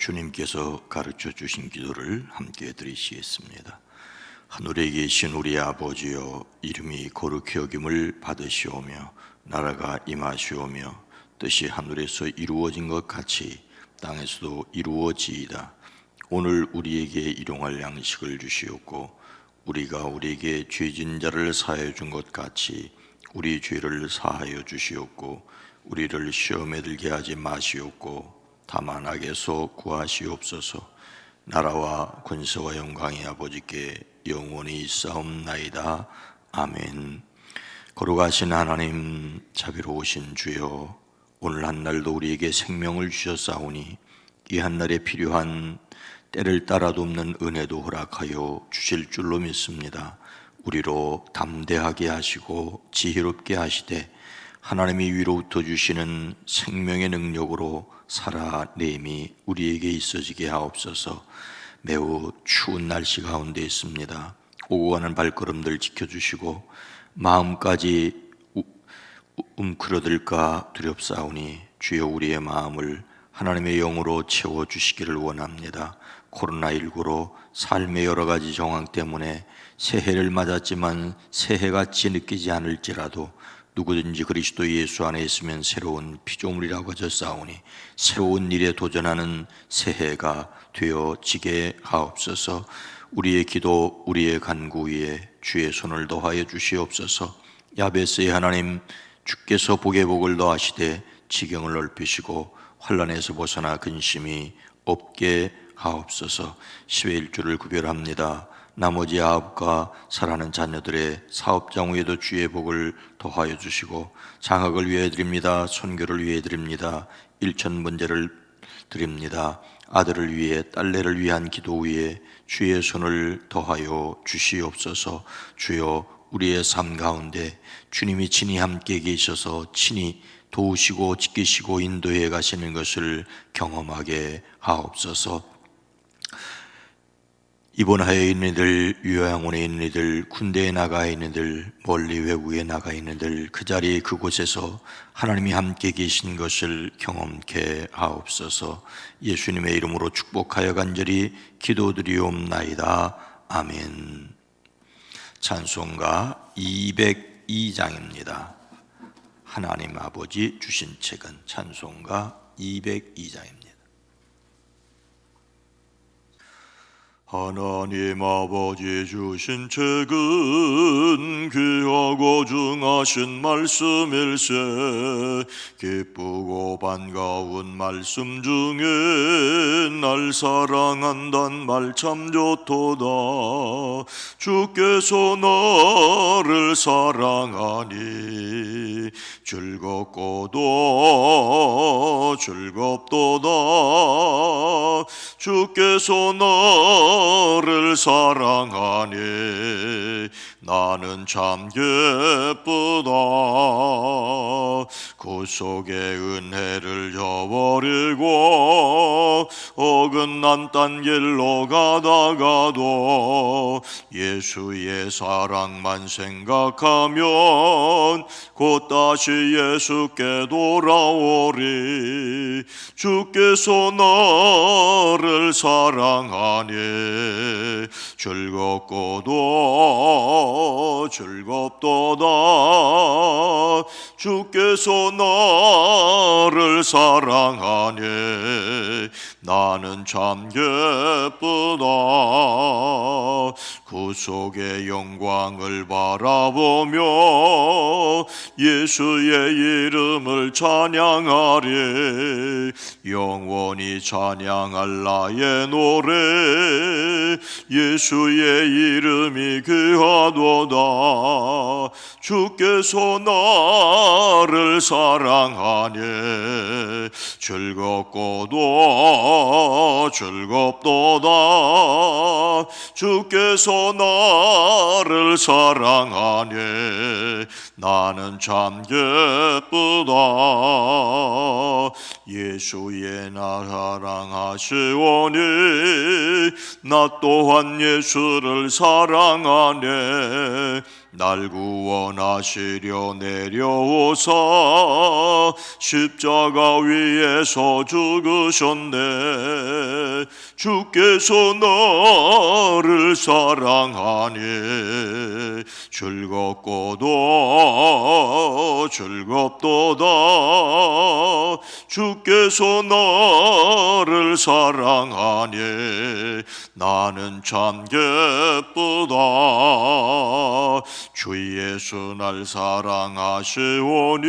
주님께서 가르쳐 주신 기도를 함께 드리시겠습니다. 하늘에 계신 우리 아버지여, 이름이 거룩히 여김을 받으시오며 나라가 임하시오며 뜻이 하늘에서 이루어진 것 같이 땅에서도 이루어지이다. 오늘 우리에게 일용할 양식을 주시옵고 우리가 우리에게 죄진 자를 사하여 준 것 같이 우리 죄를 사하여 주시옵고 우리를 시험에 들게 하지 마시옵고 다만 악에서 구하시옵소서. 나라와 권세와 영광이 아버지께 영원히 있사옵나이다. 아멘. 거룩하신 하나님, 자비로우신 주여, 오늘 한날도 우리에게 생명을 주셨사오니 이 한날에 필요한 때를 따라도 없는 은혜도 허락하여 주실 줄로 믿습니다. 우리로 담대하게 하시고 지혜롭게 하시되 하나님이 위로부터 주시는 생명의 능력으로 살아내임이 우리에게 있어지게 하옵소서. 매우 추운 날씨 가운데 있습니다. 오고 가는 발걸음들 지켜주시고 마음까지 움크러들까 두렵사오니 주여 우리의 마음을 하나님의 영으로 채워주시기를 원합니다. 코로나19로 삶의 여러 가지 정황 때문에 새해를 맞았지만 새해같이 느끼지 않을지라도 누구든지 그리스도 예수 안에 있으면 새로운 피조물이라고 하셨사오니 새로운 일에 도전하는 새해가 되어지게 하옵소서. 우리의 기도, 우리의 간구 위에 주의 손을 더하여 주시옵소서. 야베스의 하나님, 주께서 복에 복을 더하시되 지경을 넓히시고 환난에서 벗어나 근심이 없게 하옵소서. 10의 1주를 구별합니다. 나머지 9가 사랑하는 자녀들의 사업장후에도 주의 복을 더하여 주시고 장학을 위해 드립니다. 선교를 위해 드립니다. 일천 번제를 드립니다. 아들을 위해 딸내를 위한 기도 위에 주의 손을 더하여 주시옵소서. 주여 우리의 삶 가운데 주님이 친히 함께 계셔서 친히 도우시고 지키시고 인도해 가시는 것을 경험하게 하옵소서. 입원하여 있는 이들, 요양원에 있는 이들, 군대에 나가 있는 이들, 멀리 외국에 나가 있는 이들, 그 자리 그곳에서 하나님이 함께 계신 것을 경험케 하옵소서. 예수님의 이름으로 축복하여 간절히 기도드리옵나이다. 아멘. 찬송가 202장입니다. 하나님 아버지 주신 책은 찬송가 202장입니다. 하나님 아버지 주신 책은 귀하고 중하신 말씀일세. 기쁘고 반가운 말씀 중에 날 사랑한단 말 참 좋도다. 주께서 나를 사랑하니 즐겁고도 즐겁도다. 주께서 나를 사랑하니 나는 참 기쁘다. 구속의 은혜를 저버리고 어긋난 딴 길로 가다가도 예수의 사랑만 생각하면 곧 다시 예수께 돌아오리. 주께서 나를 사랑하니 즐겁고도 즐겁도다. 주께서 나를 사랑하니 나는 참 기쁘다. 구속의 영광을 바라보며 예수의 이름을 찬양하리. 영원히 찬양할 나의 노래 예수의 이름이 귀하도다. 주께서 나를 사랑하니 즐겁고도 즐겁도다. 주께서 나를 사랑하니 나는 참 기쁘다. 예수의 나 사랑하시오니 나 또한 예수를 사랑하네. 날 구원하시려 내려오사 십자가 위에서 죽으셨네. 주께서 나를 사랑하니 즐겁고도 즐겁도다. 주께서 나를 사랑하니 나는 참 기쁘다. 주 예수 날 사랑하시오니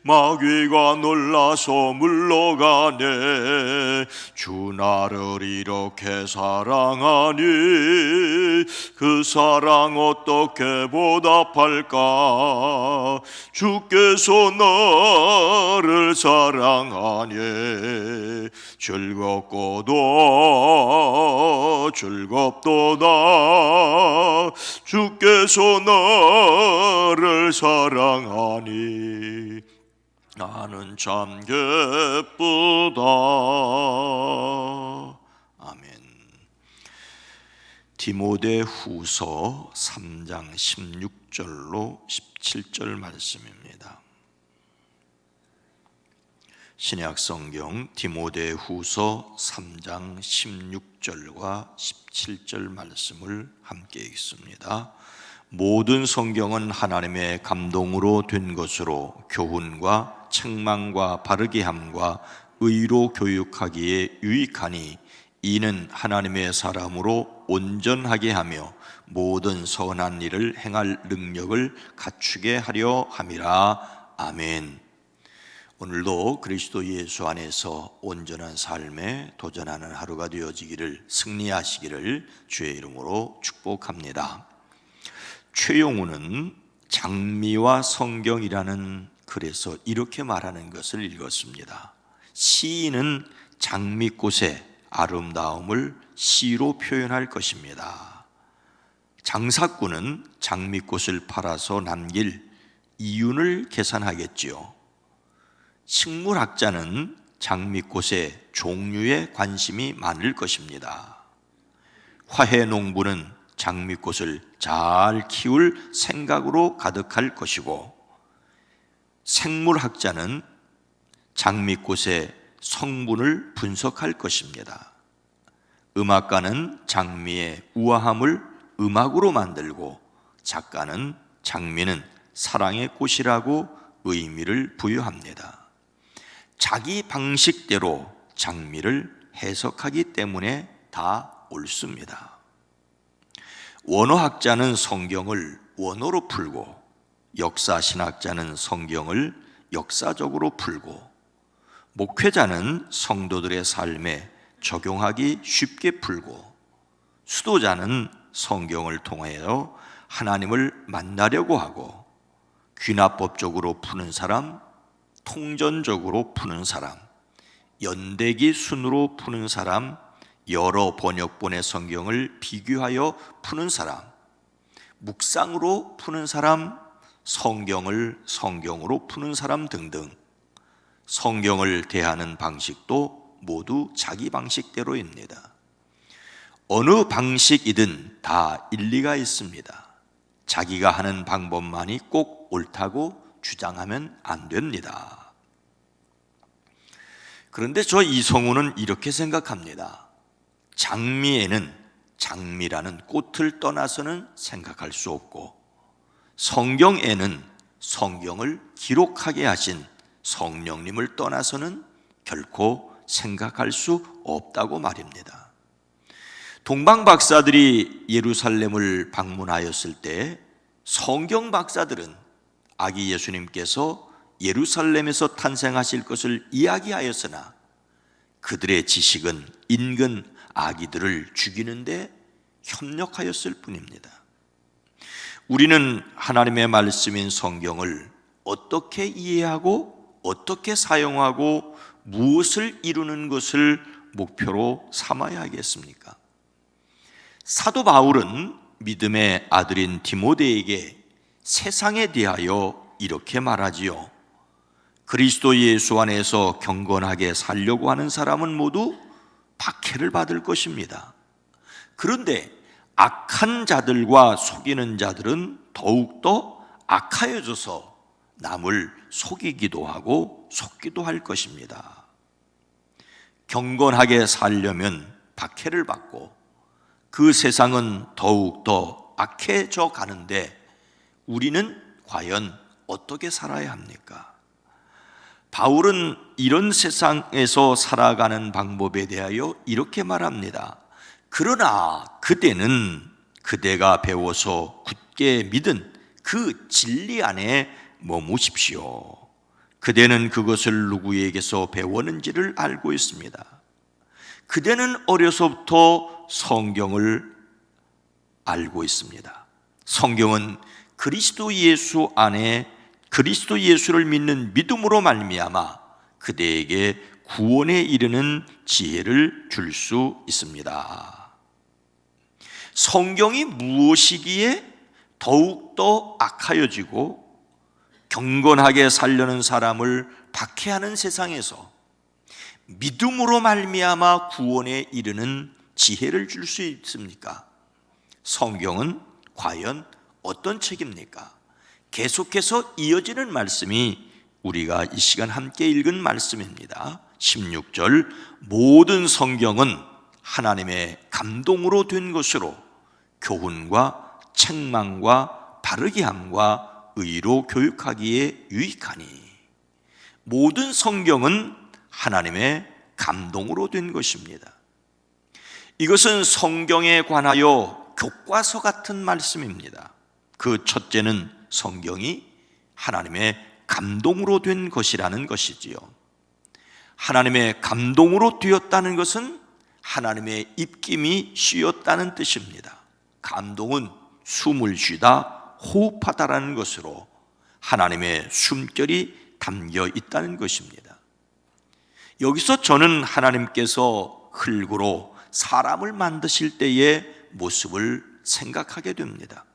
마귀가 놀라서 물러가네. 주 나를 이렇게 사랑하니 그 사랑 어떻게 보답할까. 주께서 나를 사랑하니 즐겁고도 즐겁도다. 주께서 나를 사랑하니 나는 참 기쁘다. 아멘. 디모데후서 3장 16절로 17절 말씀입니다. 신약성경 디모데후서 3장 16절과 17절 말씀을 함께 읽습니다. 모든 성경은 하나님의 감동으로 된 것으로 교훈과 책망과 바르게 함과 의로 교육하기에 유익하니 이는 하나님의 사람으로 온전하게 하며 모든 선한 일을 행할 능력을 갖추게 하려 함이라. 아멘. 오늘도 그리스도 예수 안에서 온전한 삶에 도전하는 하루가 되어지기를, 승리하시기를 주의 이름으로 축복합니다. 최용우는 장미와 성경이라는 글에서 이렇게 말하는 것을 읽었습니다. 시인은 장미꽃의 아름다움을 시로 표현할 것입니다. 장사꾼은 장미꽃을 팔아서 남길 이윤을 계산하겠지요. 식물학자는 장미꽃의 종류에 관심이 많을 것입니다. 화훼농부는 장미꽃을 잘 키울 생각으로 가득할 것이고, 생물학자는 장미꽃의 성분을 분석할 것입니다. 음악가는 장미의 우아함을 음악으로 만들고, 작가는 장미는 사랑의 꽃이라고 의미를 부여합니다. 자기 방식대로 장미를 해석하기 때문에 다 옳습니다. 원어학자는 성경을 원어로 풀고, 역사신학자는 성경을 역사적으로 풀고, 목회자는 성도들의 삶에 적용하기 쉽게 풀고, 수도자는 성경을 통하여 하나님을 만나려고 하고, 귀납법적으로 푸는 사람, 통전적으로 푸는 사람, 연대기 순으로 푸는 사람, 여러 번역본의 성경을 비교하여 푸는 사람, 묵상으로 푸는 사람, 성경을 성경으로 푸는 사람 등등, 성경을 대하는 방식도 모두 자기 방식대로입니다. 어느 방식이든 다 일리가 있습니다. 자기가 하는 방법만이 꼭 옳다고 주장하면 안 됩니다. 그런데 저 이성우는 이렇게 생각합니다. 장미에는 장미라는 꽃을 떠나서는 생각할 수 없고, 성경에는 성경을 기록하게 하신 성령님을 떠나서는 결코 생각할 수 없다고 말입니다. 동방 박사들이 예루살렘을 방문하였을 때 성경 박사들은 아기 예수님께서 예루살렘에서 탄생하실 것을 이야기하였으나 그들의 지식은 인근 아기들을 죽이는데 협력하였을 뿐입니다. 우리는 하나님의 말씀인 성경을 어떻게 이해하고 어떻게 사용하고 무엇을 이루는 것을 목표로 삼아야 하겠습니까? 사도 바울은 믿음의 아들인 디모데에게 세상에 대하여 이렇게 말하지요. 그리스도 예수 안에서 경건하게 살려고 하는 사람은 모두 박해를 받을 것입니다. 그런데 악한 자들과 속이는 자들은 더욱더 악하여져서 남을 속이기도 하고 속기도 할 것입니다. 경건하게 살려면 박해를 받고 그 세상은 더욱더 악해져 가는데 우리는 과연 어떻게 살아야 합니까? 바울은 이런 세상에서 살아가는 방법에 대하여 이렇게 말합니다. 그러나 그대가 배워서 굳게 믿은 그 진리 안에 머무십시오. 그대는 그것을 누구에게서 배웠는지를 알고 있습니다. 그대는 어려서부터 성경을 알고 있습니다. 성경은 그리스도 예수 안에 그리스도 예수를 믿는 믿음으로 말미암아 그대에게 구원에 이르는 지혜를 줄 수 있습니다. 성경이 무엇이기에 더욱더 악하여지고 경건하게 살려는 사람을 박해하는 세상에서 믿음으로 말미암아 구원에 이르는 지혜를 줄 수 있습니까? 성경은 과연 어떤 책입니까? 계속해서 이어지는 말씀이 우리가 이 시간 함께 읽은 말씀입니다. 16절, 모든 성경은 하나님의 감동으로 된 것으로 교훈과 책망과 바르게 함과 의로 교육하기에 유익하니. 모든 성경은 하나님의 감동으로 된 것입니다. 이것은 성경에 관하여 교과서 같은 말씀입니다. 그 첫째는 성경이 하나님의 감동으로 된 것이라는 것이지요. 하나님의 감동으로 되었다는 것은 하나님의 입김이 쉬었다는 뜻입니다. 감동은 숨을 쉬다, 호흡하다라는 것으로 하나님의 숨결이 담겨 있다는 것입니다. 여기서 저는 하나님께서 흙으로 사람을 만드실 때의 모습을 생각하게 됩니다.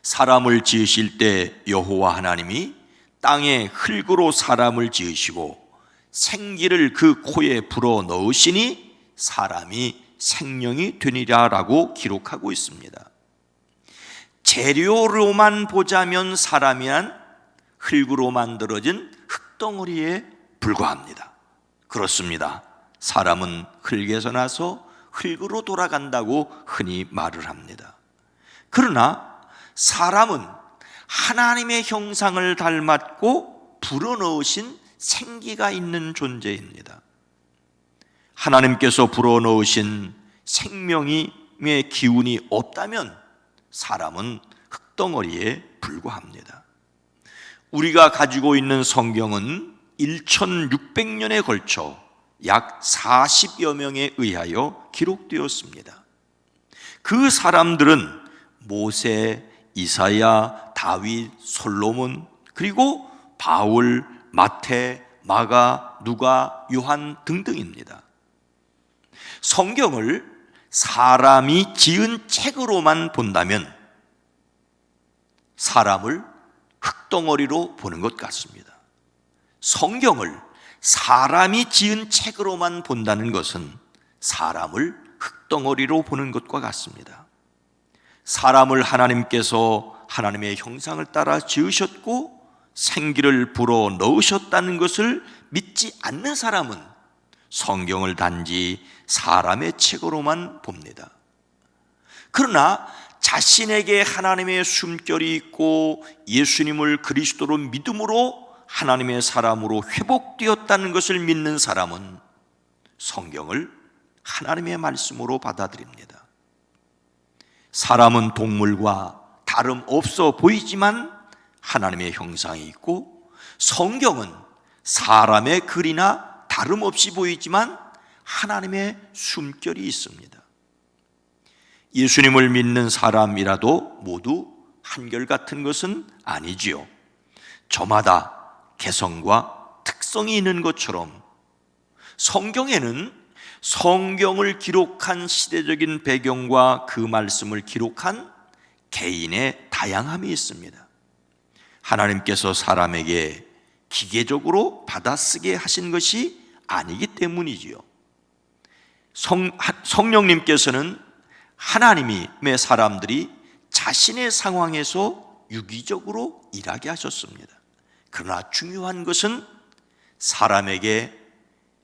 사람을 지으실 때 여호와 하나님이 땅에 흙으로 사람을 지으시고 생기를 그 코에 불어 넣으시니 사람이 생명이 되니라라고 기록하고 있습니다. 재료로만 보자면 사람이란 흙으로 만들어진 흙덩어리에 불과합니다. 그렇습니다. 사람은 흙에서 나서 흙으로 돌아간다고 흔히 말을 합니다. 그러나 사람은 하나님의 형상을 닮았고 불어넣으신 생기가 있는 존재입니다. 하나님께서 불어넣으신 생명의 기운이 없다면 사람은 흙덩어리에 불과합니다. 우리가 가지고 있는 성경은 1600년에 걸쳐 약 40여 명에 의하여 기록되었습니다. 그 사람들은 모세, 이사야, 다윗, 솔로몬, 그리고 바울, 마태, 마가, 누가, 요한 등등입니다. 성경을 사람이 지은 책으로만 본다면 사람을 흙덩어리로 보는 것 같습니다. 성경을 사람이 지은 책으로만 본다는 것은 사람을 흙덩어리로 보는 것과 같습니다. 사람을 하나님께서 하나님의 형상을 따라 지으셨고 생기를 불어 넣으셨다는 것을 믿지 않는 사람은 성경을 단지 사람의 책으로만 봅니다. 그러나 자신에게 하나님의 숨결이 있고 예수님을 그리스도로 믿음으로 하나님의 사람으로 회복되었다는 것을 믿는 사람은 성경을 하나님의 말씀으로 받아들입니다. 사람은 동물과 다름없어 보이지만 하나님의 형상이 있고 성경은 사람의 글이나 다름없이 보이지만 하나님의 숨결이 있습니다. 예수님을 믿는 사람이라도 모두 한결같은 것은 아니지요. 저마다 개성과 특성이 있는 것처럼 성경에는 성경을 기록한 시대적인 배경과 그 말씀을 기록한 개인의 다양함이 있습니다. 하나님께서 사람에게 기계적으로 받아쓰게 하신 것이 아니기 때문이지요. 성령님께서는 하나님의 사람들이 자신의 상황에서 유기적으로 일하게 하셨습니다. 그러나 중요한 것은 사람에게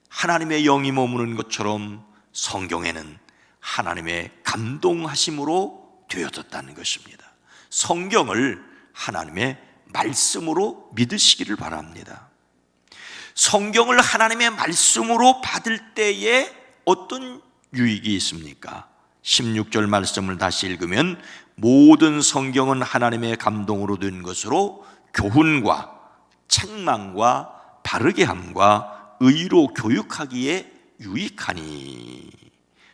하나님의 영이 머무는 것처럼 성경에는 하나님의 감동하심으로 되어졌다는 것입니다. 성경을 하나님의 말씀으로 믿으시기를 바랍니다. 성경을 하나님의 말씀으로 받을 때에 어떤 유익이 있습니까? 16절 말씀을 다시 읽으면 모든 성경은 하나님의 감동으로 된 것으로 교훈과 책망과 바르게 함과 의로 교육하기에 유익하니.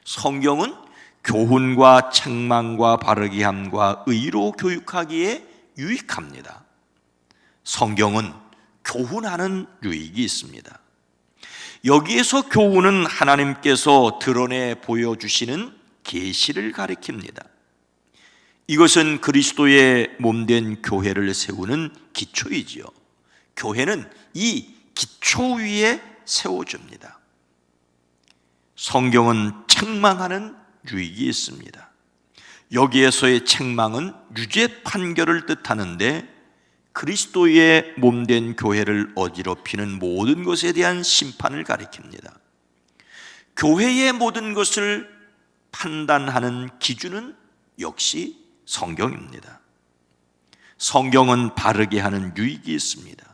성경은 교훈과 책망과 바르게 함과 의로 교육하기에 유익합니다. 성경은 교훈하는 유익이 있습니다. 여기에서 교훈은 하나님께서 드러내 보여주시는 계시를 가리킵니다. 이것은 그리스도의 몸된 교회를 세우는 기초이지요. 교회는 이 기초 위에 세워줍니다. 성경은 책망하는 유익이 있습니다. 여기에서의 책망은 유죄 판결을 뜻하는데 그리스도의 몸된 교회를 어지럽히는 모든 것에 대한 심판을 가리킵니다. 교회의 모든 것을 판단하는 기준은 역시 성경입니다. 성경은 바르게 하는 유익이 있습니다.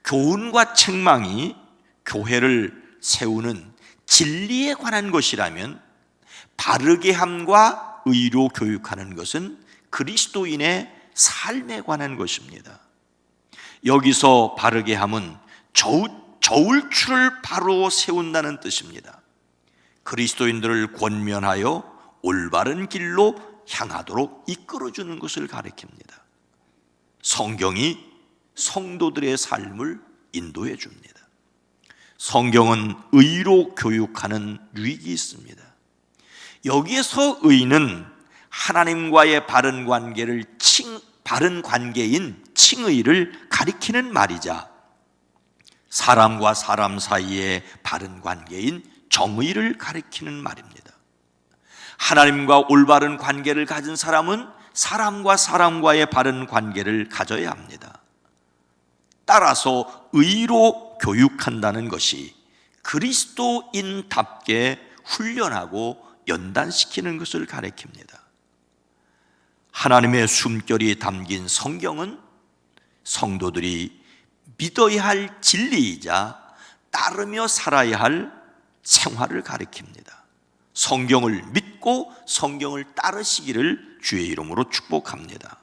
교훈과 책망이 교회를 세우는 진리에 관한 것이라면 바르게 함과 의로 교육하는 것은 그리스도인의 삶에 관한 것입니다. 여기서 바르게 함은 저울추를 바로 세운다는 뜻입니다. 그리스도인들을 권면하여 올바른 길로 향하도록 이끌어주는 것을 가리킵니다. 성경이 성도들의 삶을 인도해 줍니다. 성경은 의로 교육하는 유익이 있습니다. 여기에서 의는 하나님과의 바른 관계인 칭의를 가리키는 말이자 사람과 사람 사이의 바른 관계인 정의를 가리키는 말입니다. 하나님과 올바른 관계를 가진 사람은 사람과 사람과의 바른 관계를 가져야 합니다. 따라서 의로 교육한다는 것이 그리스도인답게 훈련하고 연단시키는 것을 가리킵니다. 하나님의 숨결이 담긴 성경은 성도들이 믿어야 할 진리이자 따르며 살아야 할 생활을 가리킵니다. 성경을 믿고 성경을 따르시기를 주의 이름으로 축복합니다.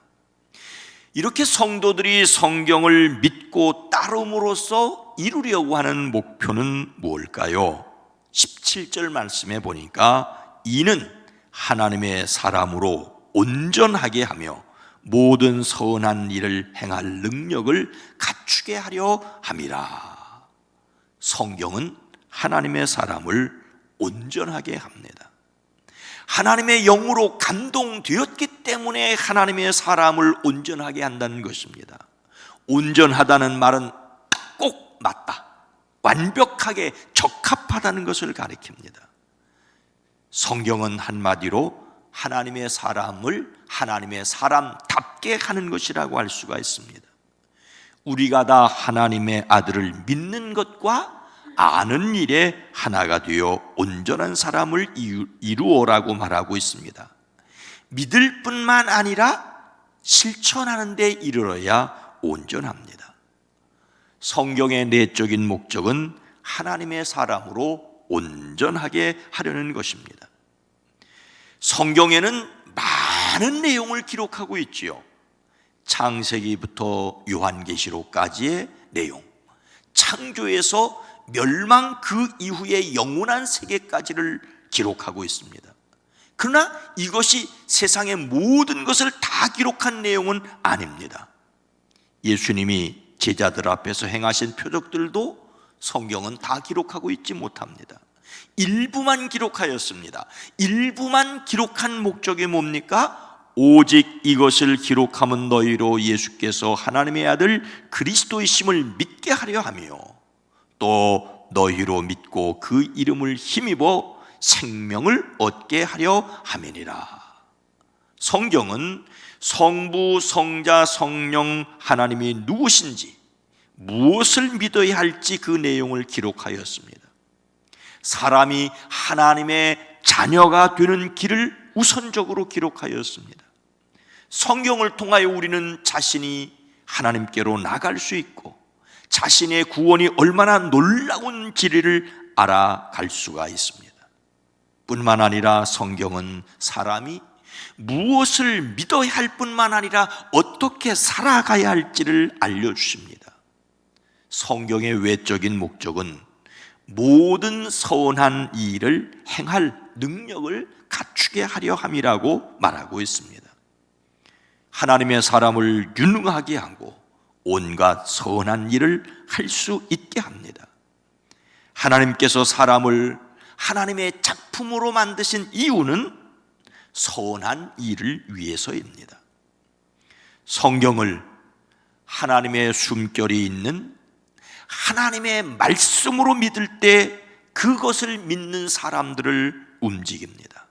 이렇게 성도들이 성경을 믿고 따름으로써 이루려고 하는 목표는 무엇일까요? 17절 말씀에 보니까 이는 하나님의 사람으로 온전하게 하며 모든 선한 일을 행할 능력을 갖추게 하려 함이라. 성경은 하나님의 사람을 온전하게 합니다. 하나님의 영으로 감동되었기 때문에 하나님의 사람을 온전하게 한다는 것입니다. 온전하다는 말은 꼭 맞다, 완벽하게 적합하다는 것을 가리킵니다. 성경은 한마디로 하나님의 사람을 하나님의 사람답게 하는 것이라고 할 수가 있습니다. 우리가 다 하나님의 아들을 믿는 것과 아는 일에 하나가 되어 온전한 사람을 이루어라고 말하고 있습니다. 믿을 뿐만 아니라 실천하는 데 이르러야 온전합니다. 성경의 내적인 목적은 하나님의 사람으로 온전하게 하려는 것입니다. 성경에는 많은 내용을 기록하고 있지요. 창세기부터 요한계시록까지의 내용, 창조에서 멸망 그 이후의 영원한 세계까지를 기록하고 있습니다. 그러나 이것이 세상의 모든 것을 다 기록한 내용은 아닙니다. 예수님이 제자들 앞에서 행하신 표적들도 성경은 다 기록하고 있지 못합니다. 일부만 기록하였습니다. 일부만 기록한 목적이 뭡니까? 오직 이것을 기록함은 너희로 예수께서 하나님의 아들 그리스도이심을 믿게 하려 하며 또 너희로 믿고 그 이름을 힘입어 생명을 얻게 하려 함이니라. 성경은 성부, 성자, 성령 하나님이 누구신지, 무엇을 믿어야 할지 그 내용을 기록하였습니다. 사람이 하나님의 자녀가 되는 길을 우선적으로 기록하였습니다. 성경을 통하여 우리는 자신이 하나님께로 나갈 수 있고 자신의 구원이 얼마나 놀라운 길을 알아갈 수가 있습니다. 뿐만 아니라 성경은 사람이 무엇을 믿어야 할 뿐만 아니라 어떻게 살아가야 할지를 알려주십니다. 성경의 외적인 목적은 모든 선한 일을 행할 능력을 갖추게 하려 함이라고 말하고 있습니다. 하나님의 사람을 유능하게 하고 온갖 선한 일을 할 수 있게 합니다. 하나님께서 사람을 하나님의 작품으로 만드신 이유는 선한 일을 위해서입니다. 성경을 하나님의 숨결이 있는 하나님의 말씀으로 믿을 때 그것을 믿는 사람들을 움직입니다.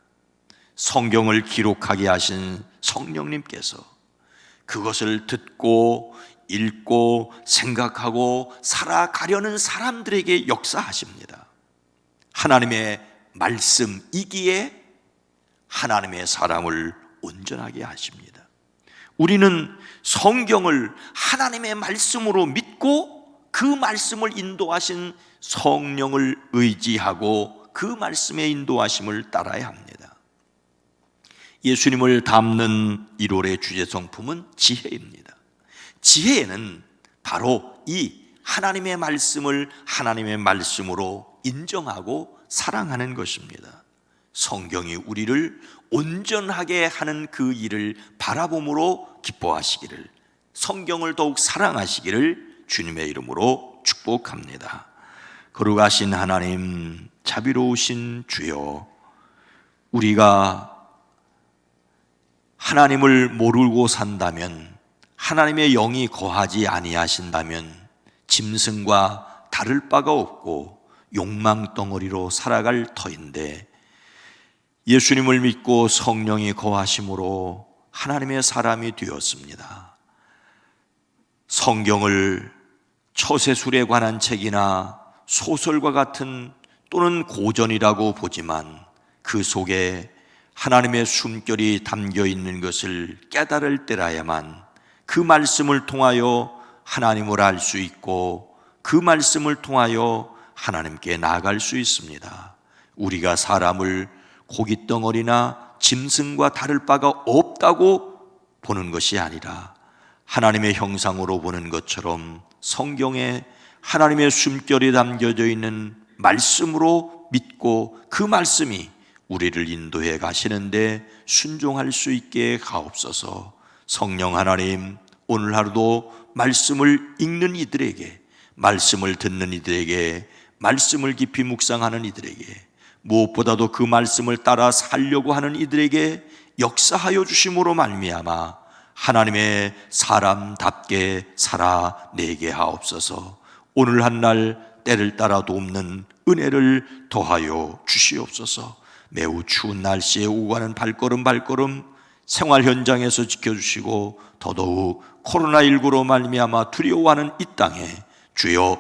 성경을 기록하게 하신 성령님께서 그것을 듣고 읽고 생각하고 살아가려는 사람들에게 역사하십니다. 하나님의 말씀이기에 하나님의 사람을 온전하게 하십니다. 우리는 성경을 하나님의 말씀으로 믿고 그 말씀을 인도하신 성령을 의지하고 그 말씀의 인도하심을 따라야 합니다. 예수님을 담는 1월의 주제 성품은 지혜입니다. 지혜는 바로 이 하나님의 말씀을 하나님의 말씀으로 인정하고 사랑하는 것입니다. 성경이 우리를 온전하게 하는 그 일을 바라봄으로 기뻐하시기를, 성경을 더욱 사랑하시기를 주님의 이름으로 축복합니다. 거룩하신 하나님, 자비로우신 주여, 우리가 하나님을 모르고 산다면, 하나님의 영이 거하지 아니하신다면 짐승과 다를 바가 없고 욕망덩어리로 살아갈 터인데, 예수님을 믿고 성령이 거하심으로 하나님의 사람이 되었습니다. 성경을 처세술에 관한 책이나 소설과 같은 또는 고전이라고 보지만 그 속에 하나님의 숨결이 담겨 있는 것을 깨달을 때라야만 그 말씀을 통하여 하나님을 알 수 있고 그 말씀을 통하여 하나님께 나아갈 수 있습니다. 우리가 사람을 고깃덩어리나 짐승과 다를 바가 없다고 보는 것이 아니라 하나님의 형상으로 보는 것처럼 성경에 하나님의 숨결이 담겨져 있는 말씀으로 믿고 그 말씀이 우리를 인도해 가시는데 순종할 수 있게 하옵소서. 성령 하나님, 오늘 하루도 말씀을 읽는 이들에게, 말씀을 듣는 이들에게, 말씀을 깊이 묵상하는 이들에게, 무엇보다도 그 말씀을 따라 살려고 하는 이들에게 역사하여 주심으로 말미암아 하나님의 사람답게 살아내게 하옵소서. 오늘 한날 때를 따라 돕는 은혜를 더하여 주시옵소서. 매우 추운 날씨에 오고 가는 발걸음 생활 현장에서 지켜주시고 더더욱 코로나19로 말미암아 두려워하는 이 땅에 주여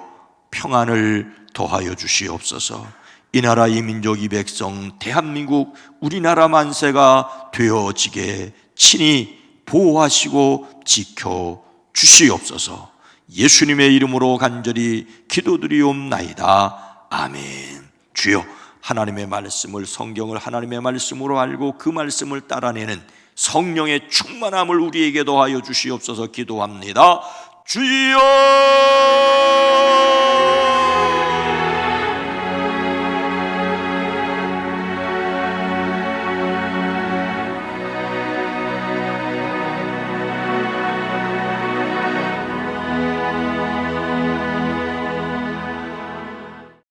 평안을 더하여 주시옵소서. 이 나라 이 민족 이 백성 대한민국 우리나라 만세가 되어지게 친히 보호하시고 지켜 주시옵소서. 예수님의 이름으로 간절히 기도드리옵나이다. 아멘. 주여, 하나님의 말씀을, 성경을 하나님의 말씀으로 알고 그 말씀을 따라내는 성령의 충만함을 우리에게 더하여 주시옵소서. 기도합니다. 주여!